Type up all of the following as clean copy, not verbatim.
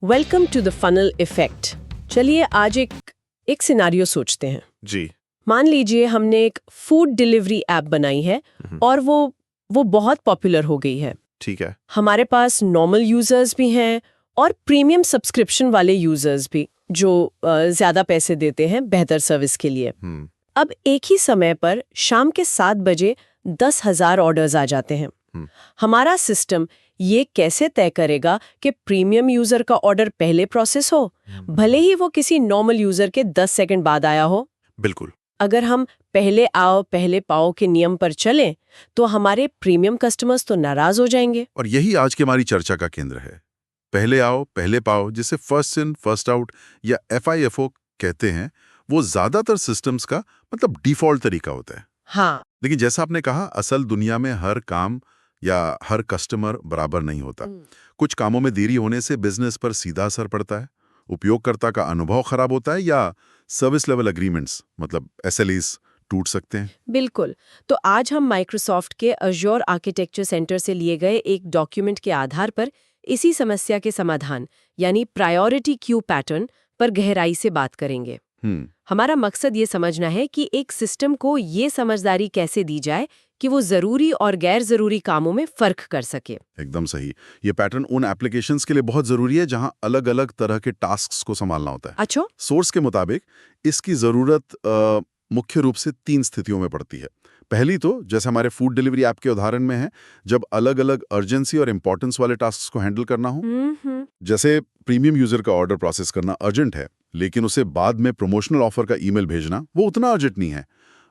Welcome to the funnel effect. चलिए आज एक सिनारियो सोचते हैं। जी। मान लीजिए हमने एक फूड डिलीवरी ऐप बनाई है और वो बहुत पॉपुलर हो गई है। ठीक है। हमारे पास नॉर्मल यूजर्स भी हैं और प्रीमियम सब्सक्रिप्शन वाले यूजर्स भी जो ज्यादा पैसे देते हैं बेहतर सर्विस के लिए। अब एक ही समय पर शाम के 7 बजे 10,000 ऑर्डर्स आ जाते हैं। हमारा सिस्टम ये कैसे तय करेगा कि प्रीमियम यूजर का ऑर्डर पहले प्रोसेस हो, भले ही वो किसी नॉर्मल यूजर के 10 सेकंड बाद आया हो? बिल्कुल। अगर हम पहले आओ पहले पाओ के नियम पर चलें तो हमारे प्रीमियम कस्टमर्स तो नाराज हो जाएंगे। और यही आज की हमारी चर्चा का केंद्र है। पहले आओ पहले पाओ, जिसे फर्स्ट इन फर्स्ट आउट या FIFO कहते हैं, वो ज्यादातर सिस्टम्स का मतलब डिफॉल्ट तरीका होता है। हाँ। लेकिन जैसा आपने कहा, असल दुनिया में हर काम या हर कस्टमर बराबर नहीं होता। कुछ कामों में देरी होने से बिजनेस पर सीधा असर पड़ता है, उपयोगकर्ता का अनुभव खराब होता है या सर्विस लेवल एग्रीमेंट्स मतलब SLAs टूट सकते हैं। बिल्कुल। तो आज हम माइक्रोसॉफ्ट के अज्योर आर्किटेक्चर सेंटर से लिए गए एक डॉक्यूमेंट के आधार पर इसी समस्या के समाधान यानी प्रायोरिटी क्यू पैटर्न पर गहराई से बात करेंगे। हमारा मकसद ये समझना है कि एक सिस्टम को ये समझदारी कैसे दी जाए कि वो जरूरी और गैर जरूरी कामों में फर्क कर सके। एकदम सही। ये पैटर्न उन एप्लीकेशंस के लिए बहुत जरूरी है जहां अलग अलग तरह के टास्क्स को संभालना होता है। अच्छा। सोर्स के मुताबिक इसकी जरूरत मुख्य रूप से 3 स्थितियों में पड़ती है। पहली तो जैसे हमारे फूड डिलीवरी ऐप के उदाहरण में है, जब अलग अलग अर्जेंसी और इंपॉर्टेंस वाले टास्क को हैंडल करना हो। जैसे प्रीमियम यूजर का ऑर्डर प्रोसेस करना अर्जेंट है, लेकिन उसे बाद में प्रमोशनल ऑफर का ईमेल भेजना वो उतना अर्जेंट नहीं है।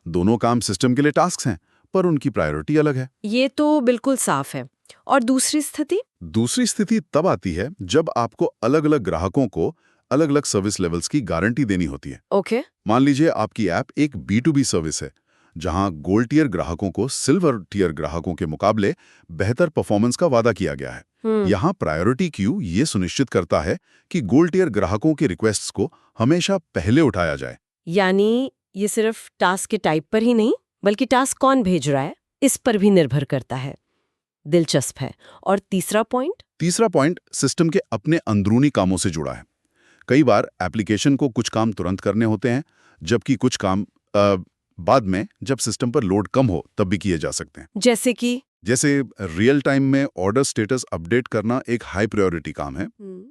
दोनों काम सिस्टम के लिए टास्क हैं, पर उनकी प्रायोरिटी अलग है। ये तो बिल्कुल साफ है। और दूसरी स्थिति? दूसरी स्थिति तब आती है जब आपको अलग अलग ग्राहकों को अलग अलग सर्विस लेवल्स की गारंटी देनी होती है। ओके। मान लीजिए आपकी ऐप एक B2B सर्विस है, जहां गोल्ड टियर ग्राहकों को सिल्वर टियर ग्राहकों के मुकाबले बेहतर परफॉर्मेंस का वादा किया गया है। यहाँ प्रायोरिटी क्यू ये सुनिश्चित करता है कि गोल्ड टियर ग्राहकों की रिक्वेस्ट्स को हमेशा पहले उठाया जाए। यानी ये सिर्फ टास्क के टाइप पर ही नहीं बल्कि टास्क कौन भेज रहा है इस पर भी निर्भर करता है। दिलचस्प है। और तीसरा पॉइंट सिस्टम के अपने अंदरूनी कामों से जुड़ा है। कई बार एप्लीकेशन को कुछ काम तुरंत करने होते हैं, जबकि कुछ काम बाद में जब सिस्टम पर लोड कम हो तब भी किए जा सकते हैं। जैसे रियल टाइम में ऑर्डर स्टेटस अपडेट करना एक हाई प्रायोरिटी काम है,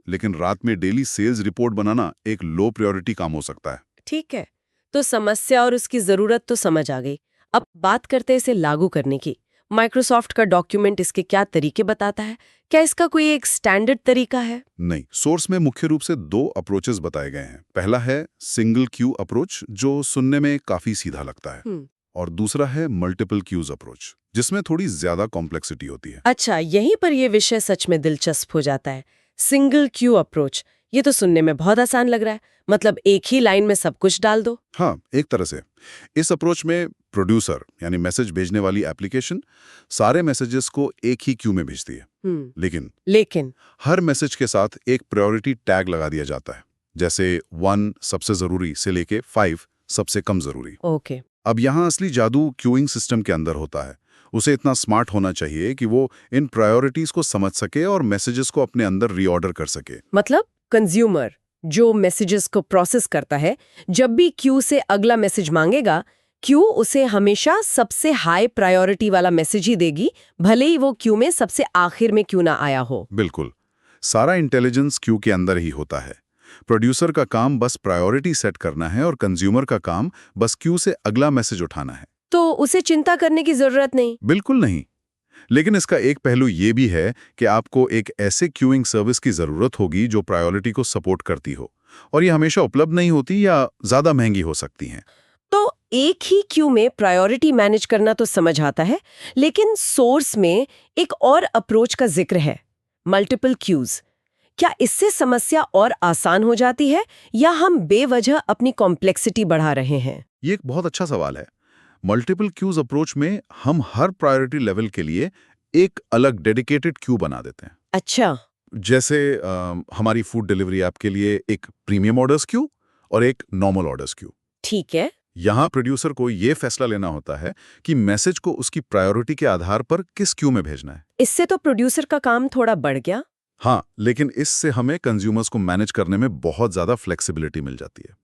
लेकिन रात में डेली सेल्स रिपोर्ट बनाना एक लो प्रायोरिटी काम हो सकता है। ठीक है। तो समस्या और उसकी जरूरत तो समझ आ गई। अब बात करते हैं इसे लागू करने की। माइक्रोसॉफ्ट का डॉक्यूमेंट इसके क्या तरीके बताता है? क्या इसका कोई एक स्टैंडर्ड तरीका है? नहीं, सोर्स में मुख्य रूप से 2 अप्रोचेस बताए गए हैं। पहला है सिंगल क्यू अप्रोच, जो सुनने में काफी सीधा लगता है, और दूसरा है मल्टीपल क्यूज अप्रोच, जिसमें थोड़ी ज्यादा कॉम्प्लेक्सिटी होती है। अच्छा, यहीं पर यह विषय सच में दिलचस्प हो जाता है। सिंगल क्यू अप्रोच, ये तो सुनने में बहुत आसान लग रहा है। मतलब एक ही लाइन में सब कुछ डाल दो। हाँ, एक तरह से। इस अप्रोच में प्रोड्यूसर यानी मैसेज भेजने वाली एप्लीकेशन सारे मैसेजेस को एक ही क्यू में भेजती है। लेकिन हर मैसेज के साथ एक प्रायोरिटी टैग लगा दिया जाता है, जैसे 1 सबसे जरूरी से लेके 5 सबसे कम जरूरी। ओके। अब यहाँ असली जादू क्यूइंग सिस्टम के अंदर होता है। उसे इतना स्मार्ट होना चाहिए कि वो इन प्रायोरिटीज को समझ सके और मैसेजेस को अपने अंदर रीऑर्डर कर सके। मतलब कंज्यूमर जो मैसेजेस को प्रोसेस करता है, जब भी क्यू से अगला मैसेज मांगेगा, क्यू उसे हमेशा सबसे हाई प्रायोरिटी वाला मैसेज ही देगी, भले ही वो क्यू में सबसे आखिर में क्यों ना आया हो। बिल्कुल। सारा इंटेलिजेंस क्यू के अंदर ही होता है। प्रोड्यूसर का काम बस प्रायोरिटी सेट करना है और कंज्यूमर का काम बस क्यू से अगला मैसेज उठाना है। तो उसे चिंता करने की जरूरत नहीं? बिल्कुल नहीं। लेकिन इसका एक पहलू ये भी है कि आपको एक ऐसे क्यूइंग सर्विस की जरूरत होगी जो प्रायोरिटी को सपोर्ट करती हो, और ये हमेशा उपलब्ध नहीं होती या ज्यादा महंगी हो सकती हैं। तो एक ही क्यू में प्रायोरिटी मैनेज करना तो समझ आता है, लेकिन सोर्स में एक और अप्रोच का जिक्र है, मल्टीपल क्यूज। क्या इससे समस्या और आसान हो जाती है या हम बेवजह अपनी कॉम्प्लेक्सिटी बढ़ा रहे हैं? ये एक बहुत अच्छा सवाल है। मल्टीपल क्यूज अप्रोच में हम हर प्रायोरिटी लेवल के लिए एक अलग डेडिकेटेड क्यू बना देते हैं। अच्छा। जैसे हमारी फूड डिलीवरी ऐप के लिए एक प्रीमियम ऑर्डर्स क्यू और एक नॉर्मल ऑर्डर्स क्यू। ठीक है। यहाँ प्रोड्यूसर को ये फैसला लेना होता है कि मैसेज को उसकी प्रायोरिटी के आधार पर किस क्यू में भेजना है। इससे तो प्रोड्यूसर का काम थोड़ा बढ़ गया। हाँ, लेकिन इससे हमें कंज्यूमर्स को मैनेज करने में बहुत ज़्यादा फ्लेक्सिबिलिटी मिल जाती है।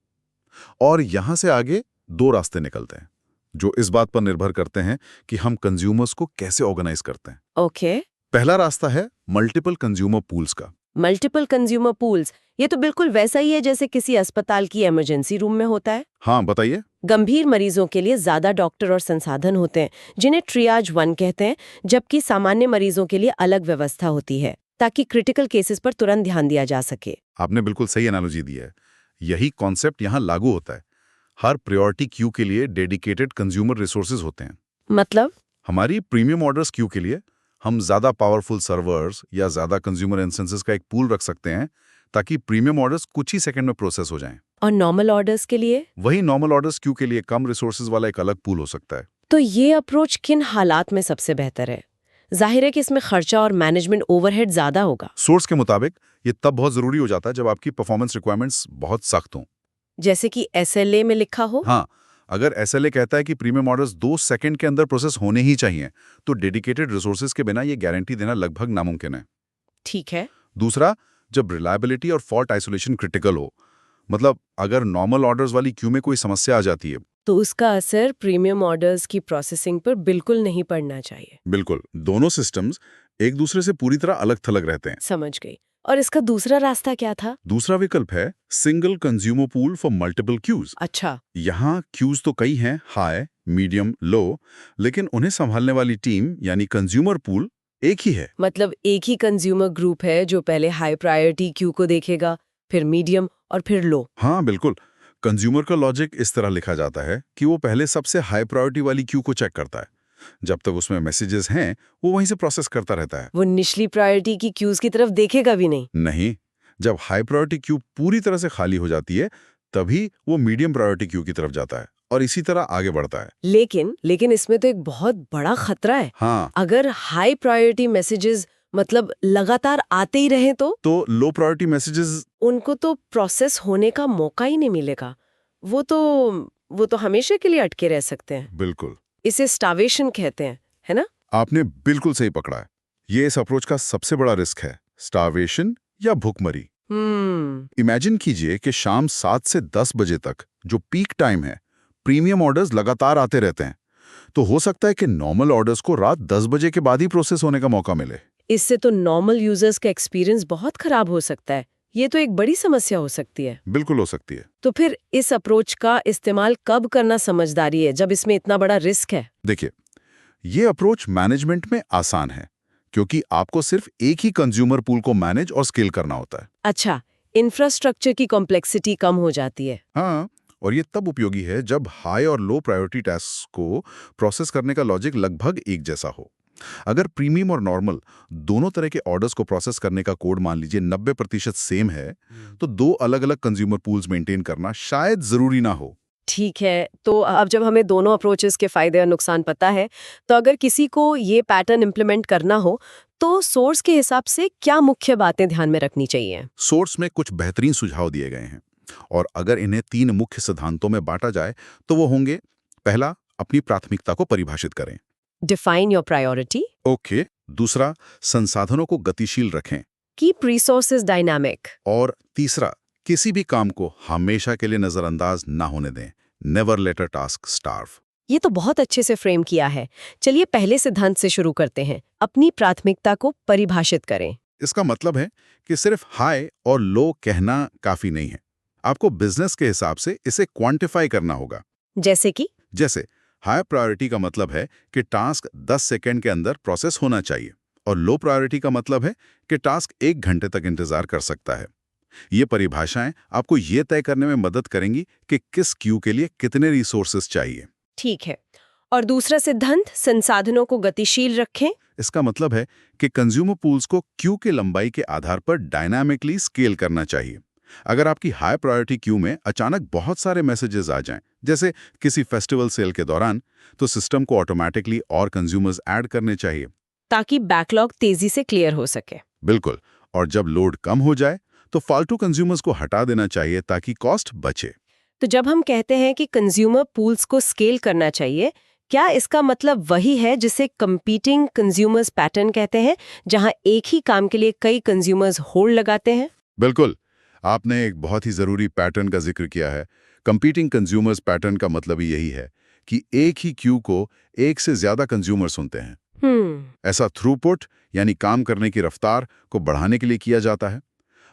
और यहाँ से आगे 2 रास्ते निकलते हैं, जो इस बात पर निर्भर करते हैं कि हम कंज्यूमर्स को कैसे ऑर्गेनाइज करते हैं। ओके। पहला रास्ता है मल्टीपल कंज्यूमर पूल्स का। मल्टीपल कंज्यूमर पूल्स, ये तो बिल्कुल वैसा ही है जैसे किसी अस्पताल की इमरजेंसी रूम में होता है। हाँ, बताइए। गंभीर मरीजों के लिए ज्यादा डॉक्टर और संसाधन होते हैं, जिन्हें ट्रियाज 1 कहते हैं, जबकि सामान्य मरीजों के लिए अलग व्यवस्था होती है, ताकि क्रिटिकल केसेस पर तुरंत ध्यान दिया जा सके। आपने बिल्कुल सही एनालॉजी दी है। यही कॉन्सेप्ट यहाँ लागू होता है। हर प्रायोरिटी क्यू के लिए डेडिकेटेड कंज्यूमर रिसोर्सेज होते हैं। मतलब? हमारी प्रीमियम ऑर्डर्स क्यू के लिए हम ज़्यादा पावरफुल सर्वर्स या ज़्यादा कंज्यूमर इंस्टेंसेस का एक पूल रख सकते हैं, ताकि प्रीमियम ऑर्डर्स कुछ ही सेकंड में प्रोसेस हो जाएं। और नॉर्मल ऑर्डर्स के लिए? वही नॉर्मल ऑर्डर्स क्यू के लिए कम रिसोर्सेज वाला एक अलग पूल हो सकता है। तो ये अप्रोच किन हालात में सबसे बेहतर है? जाहिर है कि इसमें खर्चा और मैनेजमेंट ओवरहेड ज्यादा होगा। सोर्स के मुताबिक ये तब बहुत जरूरी हो जाता है जब आपकी परफॉर्मेंस रिक्वायरमेंट्स बहुत सख्त हों। जैसे कि SLA में लिखा हो? हाँ, अगर SLA कहता है कि प्रीमियम ऑर्डर्स 2 सेकंड के अंदर प्रोसेस होने ही चाहिए, तो डेडिकेटेड रिसोर्सेज के बिना ये गारंटी देना लगभग नामुमकिन है। ठीक है। दूसरा, जब रिलायबिलिटी और फॉल्ट आइसोलेशन क्रिटिकल हो, मतलब अगर नॉर्मल ऑर्डर्स वाली क्यू में कोई समस्या आ जाती है, तो उसका असर प्रीमियम ऑर्डर्स की प्रोसेसिंग पर बिल्कुल नहीं पड़ना चाहिए। बिल्कुल, दोनों सिस्टम्स एक दूसरे से पूरी तरह अलग-थलग रहते हैं। समझ गई। और इसका दूसरा रास्ता क्या था? दूसरा विकल्प है single consumer pool for multiple queues. अच्छा। यहाँ क्यूज तो कई हैं, हाई, मीडियम, लो, लेकिन उन्हें संभालने वाली टीम यानी कंज्यूमर पूल एक ही है। मतलब एक ही कंज्यूमर ग्रुप है जो पहले हाई प्रायोरिटी क्यू को देखेगा, फिर मीडियम और फिर लो। हाँ, बिल्कुल। कंज्यूमर का लॉजिक इस तरह लिखा जाता है कि वो पहले सबसे हाई प्रायोरिटी वाली क्यू को चेक करता है। जब तक उसमें मैसेजेस हैं, वो वहीं से प्रोसेस करता रहता है। वो निचली प्रायोरिटी की क्यूज की तरफ देखेगा भी नहीं? नहीं, जब हाई प्रायोरिटी क्यू पूरी तरह से खाली हो जाती है, तभी वो मीडियम प्रायोरिटी क्यू की तरफ जाता है और इसी तरह आगे बढ़ता है। लेकिन इसमें तो एक बहुत बड़ा खतरा है। हाँ, अगर हाई प्रायोरिटी मैसेजेस मतलब लगातार आते ही रहे तो लो प्रायोरिटी मैसेजेस उनको तो प्रोसेस होने का मौका ही नहीं मिलेगा। वो तो हमेशा के लिए अटके रह सकते हैं। बिल्कुल, इसे स्टार्वेशन कहते हैं, है ना? आपने बिल्कुल सही पकड़ा है। ये इस अप्रोच का सबसे बड़ा रिस्क है, स्टार्वेशन या भूखमरी। इमेजिन कीजिए कि शाम 7 से 10 बजे तक, जो पीक टाइम है, प्रीमियम ऑर्डर्स लगातार आते रहते हैं। तो हो सकता है कि नॉर्मल ऑर्डर्स को रात 10 बजे के बाद ही प्रोसेस होने का मौका मिले। इससे तो नॉर्मल यूजर्स का एक्सपीरियंस बहुत खराब हो सकता है। ये तो एक बड़ी समस्या हो सकती है। बिल्कुल हो सकती है। तो फिर इस अप्रोच का इस्तेमाल कब करना समझदारी है, जब इसमें इतना बड़ा रिस्क है? देखिए, ये अप्रोच मैनेजमेंट में आसान है, क्योंकि आपको सिर्फ एक ही कंज्यूमर पूल को मैनेज और स्केल करना होता है। अच्छा, इंफ्रास्ट्रक्चर की कॉम्प्लेक्सिटी कम हो जाती है। हाँ, और ये तब उपयोगी है जब हाई और लो प्रायोरिटी टास्क को प्रोसेस करने का लॉजिक लगभग एक जैसा हो। अगर प्रीमियम और नॉर्मल दोनों तरह के ऑर्डर्स को प्रोसेस करने का कोड मान लीजिए 90% सेम है, तो 2 अलग-अलग कंज्यूमर पूल्स मेंटेन करना शायद जरूरी ना हो। ठीक है, तो अब जब हमें दोनों अप्रोचेस के फायदे और नुकसान पता है, तो अगर किसी को ये पैटर्न इम्प्लीमेंट करना हो, तो सोर्स के हिसाब से क्या मुख्य बातें ध्यान में रखनी चाहिए? सोर्स में कुछ बेहतरीन सुझाव दिए गए हैं, और अगर इन्हें 3 मुख्य सिद्धांतों में बांटा जाए तो वो होंगे। पहला, अपनी प्राथमिकता को परिभाषित करें। Define your priority. ओके। दूसरा, संसाधनों को गतिशील रखें। Keep resources dynamic. और तीसरा, किसी भी काम को हमेशा के लिए नजरअंदाज ना होने दें। Never let a task starve. ये तो बहुत अच्छे से फ्रेम किया है। चलिए पहले सिद्धांत से शुरू करते हैं। अपनी प्राथमिकता को परिभाषित करें। इसका मतलब है कि सिर्फ हाई और लो कहना काफी नहीं है। आपको बिजनेस के हिसाब से इसे क्वांटिफाई करना होगा। जैसे हाई प्रायोरिटी का मतलब है कि टास्क 10 सेकंड के अंदर प्रोसेस होना चाहिए, और लो प्रायोरिटी का मतलब है कि टास्क 1 घंटे तक इंतजार कर सकता है। ये परिभाषाएं आपको ये तय करने में मदद करेंगी कि किस क्यू के लिए कितने रिसोर्सेज चाहिए। ठीक है। और दूसरा सिद्धांत, संसाधनों को गतिशील रखें। इसका मतलब है कि कंज्यूमर पूल्स को क्यू के लंबाई के आधार पर डायनामिकली स्केल करना चाहिए। अगर आपकी हाई प्रायोरिटी क्यू में अचानक बहुत सारे मैसेजेस आ जाएं, जैसे किसी फेस्टिवल सेल के दौरान, तो सिस्टम को ऑटोमेटिकली और कंज्यूमर्स ऐड करने चाहिए, ताकि बैकलॉग तेजी से क्लियर हो सके। बिल्कुल। और जब लोड कम हो जाए तो फालतू कंज्यूमर्स को हटा देना चाहिए, ताकि कॉस्ट बचे। तो जब हम कहते हैं कि कंज्यूमर पूल्स को स्केल करना चाहिए, क्या इसका मतलब वही है जिसे कंपीटिंग कंज्यूमर्स पैटर्न कहते हैं, जहां एक ही काम के लिए कई कंज्यूमर्स होल्ड लगाते हैं? बिल्कुल, आपने एक बहुत ही जरूरी पैटर्न का जिक्र किया है। कंपीटिंग कंज्यूमर्स पैटर्न का मतलब ही यही है कि एक ही क्यू को एक से ज्यादा कंज्यूमर सुनते हैं। ऐसा थ्रूपुट यानी काम करने की रफ्तार को बढ़ाने के लिए किया जाता है।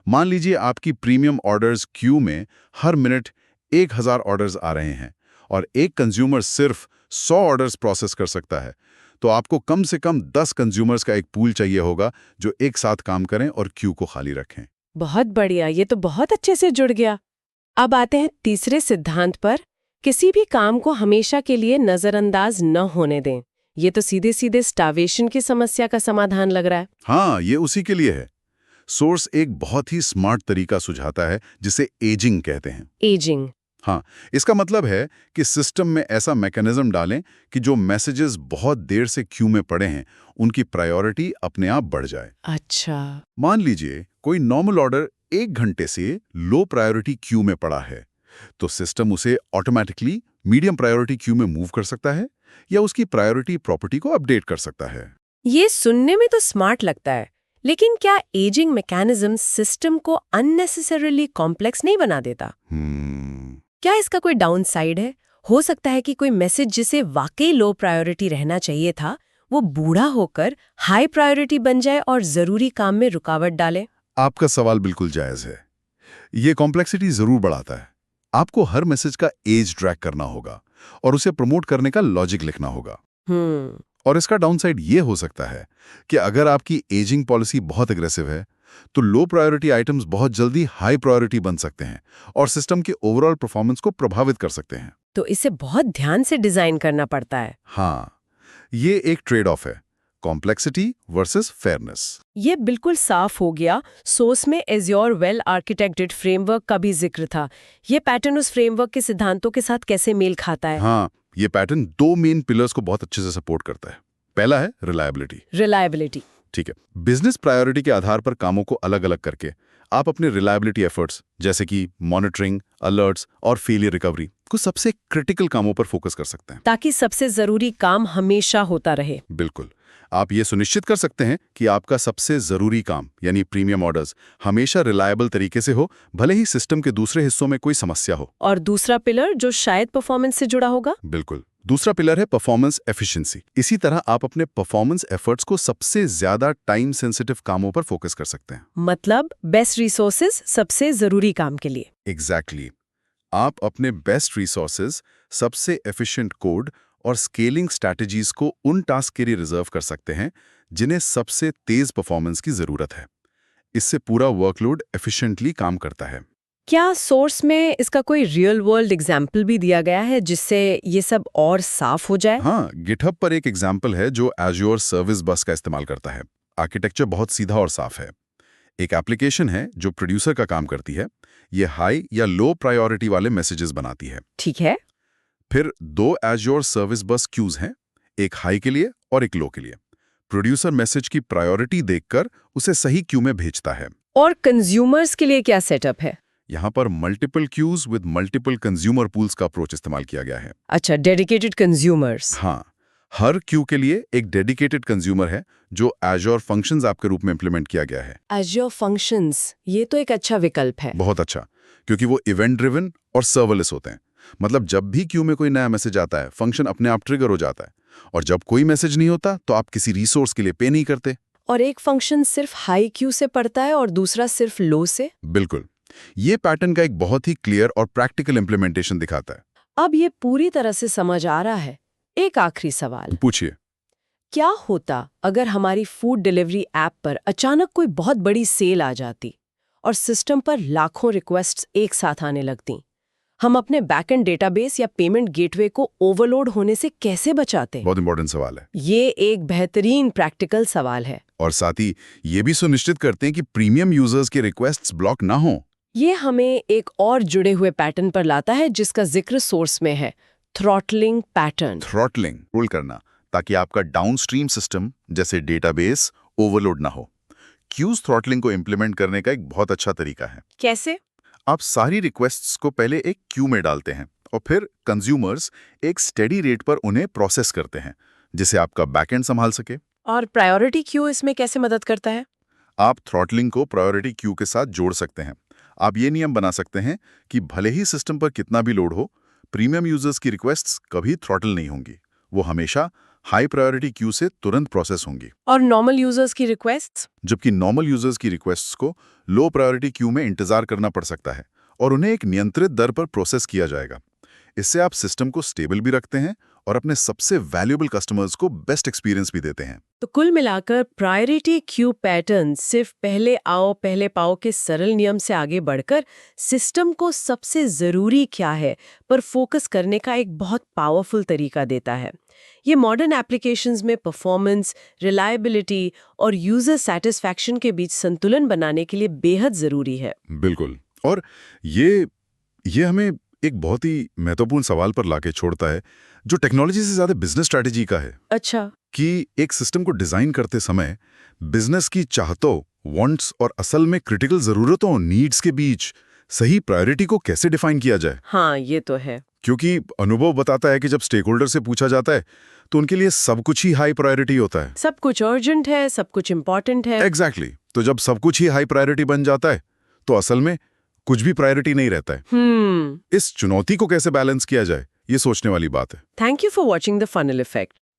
मान लीजिए आपकी प्रीमियम ऑर्डर्स क्यू में हर मिनट 1000 ऑर्डर्स आ रहे हैं और एक कंज्यूमर सिर्फ 100 ऑर्डर्स प्रोसेस कर सकता है, तो आपको कम से कम 10 कंज्यूमर्स का एक पूल चाहिए होगा जो एक साथ काम करें और क्यू को खाली रखें। बहुत बढ़िया, ये तो बहुत अच्छे से जुड़ गया। अब आते हैं तीसरे सिद्धांत पर, किसी भी काम को हमेशा के लिए नजरअंदाज न होने दें। ये तो सीधे सीधे स्टार्वेशन की समस्या का समाधान लग रहा है। हाँ, ये उसी के लिए है। सोर्स एक बहुत ही स्मार्ट तरीका सुझाता है जिसे एजिंग कहते हैं। एजिंग? हाँ, इसका मतलब है कि सिस्टम में ऐसा मैकेनिज्म डालें कि जो मैसेजेस बहुत देर से क्यू में पड़े हैं उनकी प्रायोरिटी अपने आप बढ़ जाए। अच्छा। मान लीजिए कोई नॉर्मल ऑर्डर 1 घंटे से लो प्रायोरिटी क्यू में पड़ा है, तो सिस्टम उसे ऑटोमेटिकली मीडियम प्रायोरिटी क्यू में मूव कर सकता है या उसकी प्रायोरिटी प्रॉपर्टी को अपडेट कर सकता है। ये सुनने में तो स्मार्ट लगता है, लेकिन क्या एजिंग मैकेनिज्म सिस्टम को अननेसेसरीली कॉम्प्लेक्स नहीं बना देता? क्या इसका कोई डाउन साइड है? हो सकता है कि कोई मैसेज जिसे वाकई लो प्रायोरिटी रहना चाहिए था, वो बूढ़ा होकर हाई प्रायोरिटी बन जाए और जरूरी काम में रुकावट डाले। आपका सवाल बिल्कुल जायज है। ये कॉम्प्लेक्सिटी जरूर बढ़ाता है। आपको हर मैसेज का एज ट्रैक करना होगा और उसे प्रमोट करने का लॉजिक लिखना होगा। और इसका डाउनसाइड ये हो सकता है कि अगर आपकी एजिंग पॉलिसी बहुत एग्रेसिव है, तो लो प्रायोरिटी आइटम्स बहुत जल्दी हाई प्रायोरिटी बन सकते हैं और सिस्टम के ओवरऑल परफॉर्मेंस को प्रभावित कर सकते हैं। तो इसे बहुत ध्यान से डिजाइन करना पड़ता है। हाँ, ये एक ट्रेड ऑफ है, कॉम्प्लेक्सिटी वर्सेस फेयरनेस। ये बिल्कुल साफ हो गया। सोर्स में एज्योर वेल आर्किटेक्टेड फ्रेमवर्क का भी जिक्र था। ये पैटर्न उस फ्रेमवर्क के सिद्धांतों के साथ कैसे मेल खाता है? हाँ, ये पैटर्न 2 मेन पिलर्स को बहुत अच्छे से सपोर्ट करता है। पहला है रिलायबिलिटी। रिलायबिलिटी? ठीक है, बिजनेस प्रायोरिटी के आधार पर कामों को अलग अलग करके आप अपने रिलायबिलिटी एफर्ट्स जैसे कि मॉनिटरिंग, अलर्ट्स और फेलियर रिकवरी को सबसे क्रिटिकल कामों पर फोकस कर सकते हैं, ताकि सबसे जरूरी काम हमेशा होता रहे। बिल्कुल। आप ये सुनिश्चित कर सकते हैं कि आपका सबसे जरूरी काम यानी प्रीमियम ऑर्डर्स हमेशा रिलायबल तरीके से हो, भले ही सिस्टम के दूसरे हिस्सों में कोई समस्या हो। और दूसरा पिलर जो शायद परफॉर्मेंस से जुड़ा होगा? बिल्कुल, दूसरा पिलर है परफॉर्मेंस एफिशिएंसी। इसी तरह आप अपने परफॉर्मेंस एफर्ट्स को सबसे ज्यादा टाइम सेंसिटिव कामों पर फोकस कर सकते हैं। मतलब बेस्ट रिसोर्सेज सबसे जरूरी काम के लिए। एग्जैक्टली। आप अपने बेस्ट रिसोर्सेज, सबसे एफिशिएंट कोड और स्केलिंग स्ट्रैटेजीज को उन टास्क के लिए रिजर्व कर सकते हैं जिन्हें सबसे तेज परफॉर्मेंस की जरूरत है। इससे पूरा वर्कलोड एफिशिएंटली काम करता है। क्या सोर्स में इसका कोई रियल वर्ल्ड एग्जाम्पल भी दिया गया है जिससे ये सब और साफ हो जाए? हाँ, गिटहब पर एक एग्जाम्पल है जो एज्योर सर्विस बस का इस्तेमाल करता है। आर्किटेक्चर बहुत सीधा और साफ है। एक एप्लीकेशन है जो प्रोड्यूसर का काम करती है। ये हाई या लो प्रायोरिटी वाले मैसेजेस बनाती है। ठीक है। फिर 2 एज्योर सर्विस बस क्यूज हैं, एक हाई के लिए और एक लो के लिए। प्रोड्यूसर मैसेज की प्रायोरिटी देखकर उसे सही क्यू में भेजता है। और कंज्यूमर्स के लिए क्या सेटअप है? यहाँ पर multiple queues with multiple consumer pools का अप्रोच इस्तेमाल किया गया है। अच्छा, डेडिकेटेड कंज्यूमर्स। हाँ, हर क्यू के लिए एक डेडिकेटेड कंज्यूमर है जो एज्योर फंक्शंस ऐप के रूप में इंप्लीमेंट किया गया है। एज्योर फंक्शंस, ये तो एक अच्छा विकल्प है। बहुत अच्छा, क्योंकि वो इवेंट ड्रिवन और सर्वलेस होते हैं। मतलब जब भी क्यू में कोई नया मैसेज आता है, फंक्शन अपने आप ट्रिगर हो जाता है, और जब कोई मैसेज नहीं होता तो आप किसी रिसोर्स के लिए पे नहीं करते। और एक फंक्शन सिर्फ हाई क्यू से पढ़ता है और दूसरा सिर्फ लो से? बिल्कुल। ये पैटर्न का एक बहुत ही क्लियर और प्रैक्टिकल इंप्लीमेंटेशन दिखाता है। अब ये पूरी तरह से समझ आ रहा है। एक आखिरी सवाल। पूछिए। क्या होता अगर हमारी फूड डिलीवरी ऐप पर अचानक कोई बहुत बड़ी सेल आ जाती और सिस्टम पर लाखों रिक्वेस्ट्स एक साथ आने लगती? हम अपने बैकएंड डेटाबेस या पेमेंट गेटवे को ओवरलोड होने से कैसे बचाते? बहुत इंपॉर्टेंट सवाल है। ये एक बेहतरीन प्रैक्टिकल सवाल है। और साथ ही ये भी सुनिश्चित करते हैं कि प्रीमियम यूजर्स के रिक्वेस्ट्स ब्लॉक ना हो। ये हमें एक और जुड़े हुए पैटर्न पर लाता है जिसका जिक्र सोर्स में है, थ्रॉटलिंग पैटर्न। थ्रॉटलिंग रूल करना ताकि आपका डाउनस्ट्रीम सिस्टम जैसे डेटाबेस ओवरलोड ना हो। क्यूज थ्रॉटलिंग को इंप्लीमेंट करने का एक बहुत अच्छा तरीका है। कैसे? आप सारी रिक्वेस्ट्स को पहले एक क्यू में डालते हैं और फिर कंज्यूमर्स एक स्टेडी रेट पर उन्हें प्रोसेस करते हैं, जिसे आपका बैकएंड संभाल सके। और प्रायोरिटी क्यू इसमें कैसे मदद करता है? आप थ्रॉटलिंग को प्रायोरिटी क्यू के साथ जोड़ सकते हैं। आप ये नियम बना सकते हैं कि भले ही सिस्टम पर कितना भी लोड हो, प्रीमियम यूजर्स की रिक्वेस्ट्स कभी थ्रॉटल नहीं होंगी। वो हमेशा हाई प्रायोरिटी क्यू से तुरंत प्रोसेस होंगी। और नॉर्मल यूजर्स की रिक्वेस्ट्स? जबकि नॉर्मल यूजर्स की रिक्वेस्ट्स को लो प्रायोरिटी क्यू में इंतजार करना पड़ सकता है और उन्हें एक नियंत्रित दर पर प्रोसेस किया जाएगा। इससे आप सिस्टम को स्टेबल भी रखते हैं और अपने सबसे वैल्यूएबल कस्टमर्स को बेस्ट एक्सपीरियंस भी देते हैं। तो कुल मिलाकर प्रायोरिटी क्यू पैटर्न सिर्फ पहले आओ पहले पाओ के सरल नियम से आगे बढ़कर सिस्टम को सबसे जरूरी क्या है पर फोकस करने का एक बहुत पावरफुल तरीका देता है। ये मॉडर्न एप्लीकेशंस में परफॉर्मेंस, रिलायबिलिटी और यूजर सेटिस्फैक्शन के बीच संतुलन बनाने के लिए बेहद जरूरी है। बिल्कुल। और ये हमें एक बहुत ही महत्वपूर्ण सवाल पर लाके छोड़ता है, जो टेक्नोलॉजी से ज्यादा बिजनेस स्ट्रैटेजी का है। अच्छा। कि एक सिस्टम को डिजाइन करते समय बिजनेस की चाहतों, वांट्स और असल में क्रिटिकल जरूरतों, नीड्स के बीच सही प्रायोरिटी को कैसे डिफाइन किया जाए। हाँ, ये तो है। क्योंकि अनुभव बताता है कि जब स्टेक होल्डर से पूछा जाता है तो उनके लिए सब कुछ ही हाई प्रायोरिटी होता है। सब कुछ अर्जेंट है, सब कुछ इम्पोर्टेंट है। एग्जैक्टली। तो जब सब कुछ ही हाई प्रायोरिटी बन जाता है तो असल में कुछ भी प्रायोरिटी नहीं रहता है। इस चुनौती को कैसे बैलेंस किया जाए, ये सोचने वाली बात है। Thank you for watching the funnel effect.